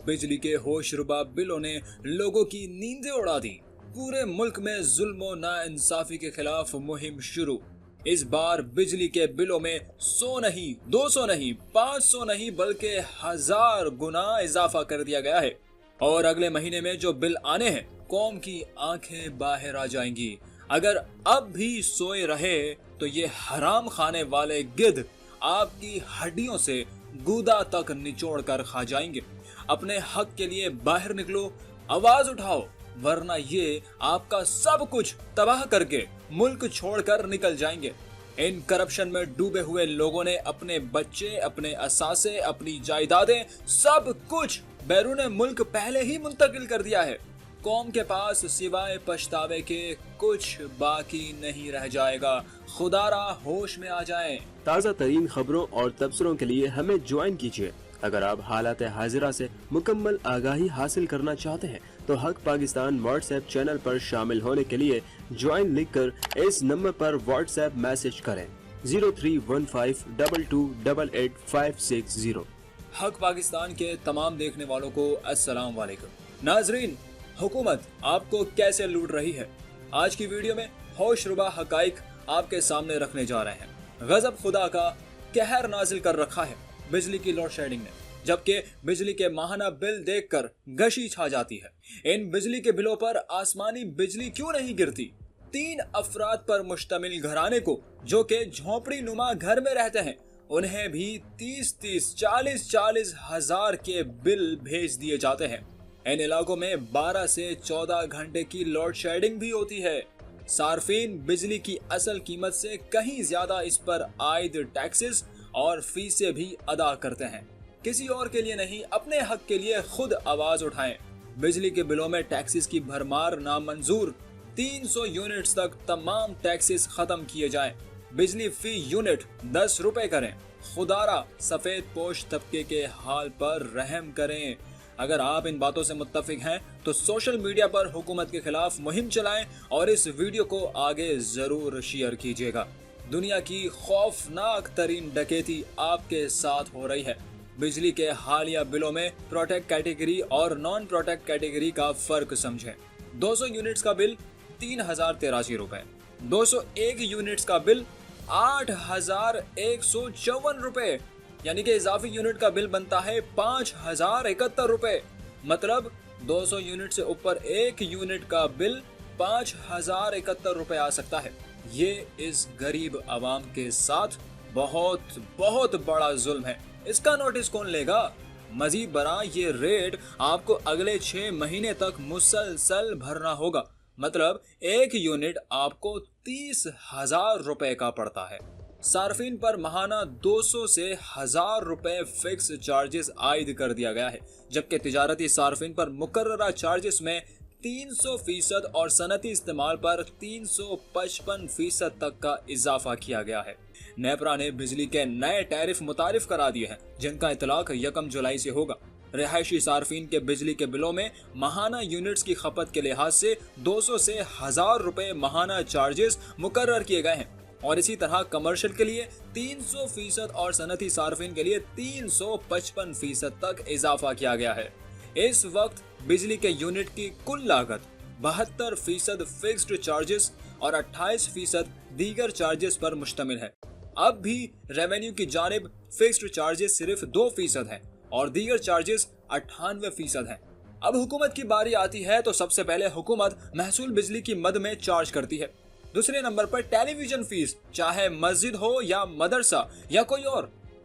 बिजली के होशरुबा बिलों ने लोगों की नींदें उड़ा दी। पूरे मुल्क में जुल्म और नाइंसाफी के खिलाफ मुहिम शुरू। इस बार बिजली के बिलों में 100 नहीं, 200 नहीं, 500 नहीं बल्कि 1000 गुना इजाफा कर दिया गया है। और अगले महीने में जो बिल आने हैं, कौम की आंखें बाहर आ जाएंगी। अगर अब भी सोए रहे तो ये हराम खाने वाले गिद्ध आपकी हड्डियों से गूदा तक निचोड़ कर खा जाएंगे। अपने हक के लिए बाहर निकलो, आवाज उठाओ, वरना ये आपका सब कुछ तबाह करके मुल्क छोड़कर निकल जाएंगे। इन करप्शन में डूबे हुए लोगों ने अपने बच्चे, अपने असासे, अपनी जायदादें, सब कुछ बैरून मुल्क पहले ही मुंतकिल कर दिया है। कौम के पास सिवाय पछतावे के कुछ बाकी नहीं रह जाएगा। खुदारा होश में आ जाएं। ताज़ा तरीन खबरों और तबसरों के लिए हमें ज्वाइन कीजिए। अगर आप हालात हाजिरा से मुकम्मल आगाही हासिल करना चाहते हैं तो हक पाकिस्तान व्हाट्सएप चैनल पर शामिल होने के लिए ज्वाइन लिखकर इस नंबर पर व्हाट्सएप मैसेज करें 031522888560। हक पाकिस्तान के तमाम देखने वालों को अस्सलाम वालेकुम। नाजरीन, हुकूमत आपको कैसे लूट रही है, आज की वीडियो में होशरुबा हकाइक आपके सामने रखने जा रहे हैं। गजब खुदा का कहर नाजिल कर रखा है बिजली की लोड शेडिंग ने, जबकि बिजली के माहाना बिल देखकर गशी छा जाती है। इन बिजली के बिलों पर आसमानी बिजली क्यों नहीं गिरती? 3 अफराद पर मुश्तमिल घराने को, जो के झोपड़ी नुमा घर में रहते हैं, उन्हें भी 30-30, 40-40 हजार के बिल भेज दिए जाते हैं। इन इलाकों में 12 से 14 घंटे की लोड शेडिंग भी होती है। सार्फिन बिजली की असल कीमत से कहीं ज्यादा इस पर आयद टैक्सेस और फीसें भी अदा करते हैं। किसी और के लिए नहीं, अपने हक के लिए खुद आवाज उठाएं। बिजली के बिलों में टैक्सेस की भरमार नामंजूर। 300 यूनिट्स तक तमाम टैक्सेस खत्म किए जाएं। बिजली फी यूनिट 10 रुपए करें। खुदारा सफेद पोश तबके के हाल पर रहम करें। अगर आप इन बातों से मुत्तफिक हैं तो सोशल मीडिया पर हुकूमत के खिलाफ मुहिम चलाएं और इस वीडियो को आगे जरूर शेयर कीजिएगा। दुनिया की खौफनाक तरीन डकैती आपके साथ हो रही है। बिजली के हालिया बिलों में प्रोटेक्ट कैटेगरी और नॉन प्रोटेक्ट कैटेगरी का फर्क समझें। 200 यूनिट्स का बिल 3083 रुपए, 201 यूनिट्स का बिल 8154 रुपए, यानी कि इजाफी यूनिट का बिल बनता है 5071 रुपए। मतलब 200 यूनिट से ऊपर एक यूनिट का बिल 5071 रुपए आ सकता है। ये इस गरीब आवाम के साथ बहुत बहुत बड़ा जुल्म है। इसका नोटिस कौन लेगा? मजीद बरा ये रेट आपको अगले 6 महीने तक मुसलसल भरना होगा। मतलब एक यूनिट आपको 30,000 रुपए का पड़ता है। सार्फिन पर महाना 200 से 1000 रुपए फिक्स चार्जेस आयद कर दिया गया है, जबकि तिजारती सार्फिन पर मुकर्ररा चार्जेस में 300% और सनती इस्तेमाल पर 355% तक का इजाफा किया गया है। नेपरा ने बिजली के नए टैरिफ मुतारिफ करा दिए हैं, जिनका इतलाक 1 जुलाई से होगा। रिहायशी सार्फिन के बिजली के बिलों में माहाना यूनिट्स की खपत के लिहाज से 200 से 1000 रुपए माहाना चार्जेस मुकर्रर किए गए हैं, और इसी तरह कमर्शियल के लिए 300% और सनती सार्फिन के लिए 355% तक इजाफा किया गया है। इस वक्त बिजली के यूनिट की कुल लागत 72% फिक्स्ड चार्जेस और 28% दीगर चार्जेस पर मुश्तमिल है। अब भी रेवेन्यू की जानिब फिक्स्ड चार्जेस सिर्फ 2% हैं और दीगर चार्जेस 98% हैं। अब हुकूमत की बारी आती है तो सबसे पहले हुकूमत महसूल बिजली की मद में चार्ज करती है। दूसरे नंबर पर टेलीविजन फीस, चाहे मस्जिद हो या मदरसा या कोई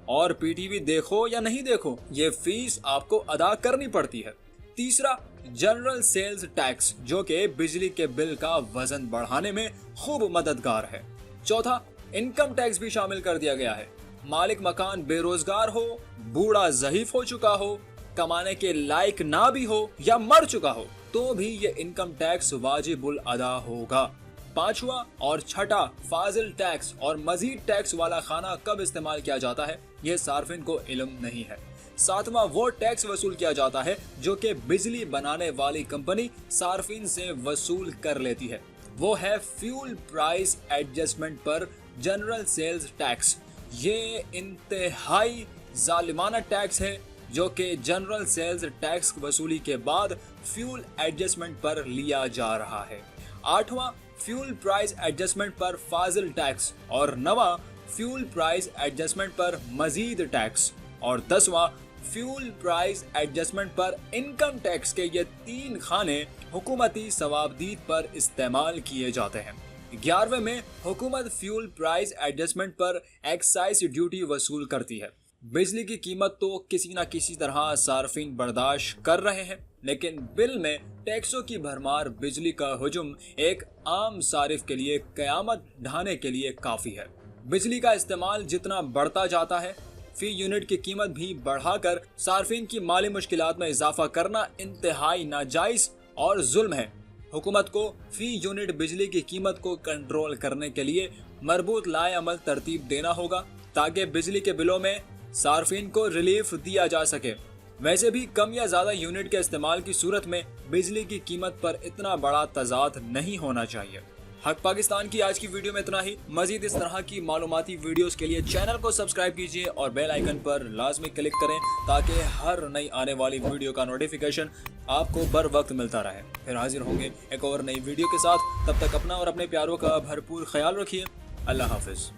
और पीटीवी देखो या नहीं देखो, ये फीस आपको अदा करनी पड़ती है। तीसरा, जनरल सेल्स टैक्स, जो कि बिजली के बिल का वजन बढ़ाने में खूब मददगार है। चौथा, इनकम टैक्स भी शामिल कर दिया गया है। मालिक मकान बेरोजगार हो, बूढ़ा ज़हीफ हो चुका हो, कमाने के लायक ना भी हो या मर चुका हो, तो भी ये इनकम टैक्स वाजिबुल अदा होगा। पांचवा और छठा, फाजिल टैक्स और मजीद टैक्स वाला खाना कब इस्तेमाल किया जाता है, ये सार्फिन को इल्म नहीं है। सातवां, वो टैक्स वसूल किया जाता है जो कि बिजली बनाने वाली कंपनी सार्फिन से वसूल कर लेती है। वो है फ्यूल प्राइस एडजस्टमेंट पर जनरल सेल्स टैक्स। ये इंतहाई जालिमाना टैक्स है जो कि जनरल सेल्स टैक्स वसूली के बाद फ्यूल एडजस्टमेंट पर लिया जा रहा है। 8वां फ्यूल प्राइस एडजस्टमेंट पर फाजिल टैक्स और 9वां फ्यूल प्राइस एडजस्टमेंट पर मजीद टैक्स और 10वां फ्यूल प्राइस एडजस्टमेंट पर इनकम टैक्स के ये 3 खाने हुकूमती सवाबदीद पर इस्तेमाल किए जाते हैं। 11वें में हुकूमत फ्यूल प्राइस एडजस्टमेंट पर एक्साइज ड्यूटी वसूल करती है। बिजली की कीमत तो किसी न किसी तरह सार्फिन बर्दाश्त कर रहे हैं, लेकिन बिल में टैक्सों की भरमार बिजली का हुजूम एक आम सारिफ के लिए कयामत ढाने के लिए काफी है। बिजली का इस्तेमाल जितना बढ़ता जाता है, फी यूनिट की कीमत भी बढ़ाकर सार्फिन की माली मुश्किलात में इजाफा करना इंतहाई नाजायज और जुल्म है। हुकूमत को फी यूनिट बिजली की कीमत को कंट्रोल करने के लिए मरबूत लाए अमल तरतीब देना होगा ताकि बिजली के बिलों में सार्फिन को रिलीफ दिया जा सके। वैसे भी कम या ज्यादा यूनिट के इस्तेमाल की सूरत में बिजली की कीमत पर इतना बड़ा तजाद नहीं होना चाहिए। हक पाकिस्तान की आज की वीडियो में इतना ही। मजीद इस तरह की मालूमाती वीडियोस के लिए चैनल को सब्सक्राइब कीजिए और बेल आइकन पर लाजमी क्लिक करें ताकि हर नई आने वाली वीडियो का नोटिफिकेशन आपको बर वक्त मिलता रहे। फिर हाजिर होंगे एक और नई वीडियो के साथ। तब तक अपना और अपने प्यारों का भरपूर ख्याल रखिए। अल्लाह हाफिज।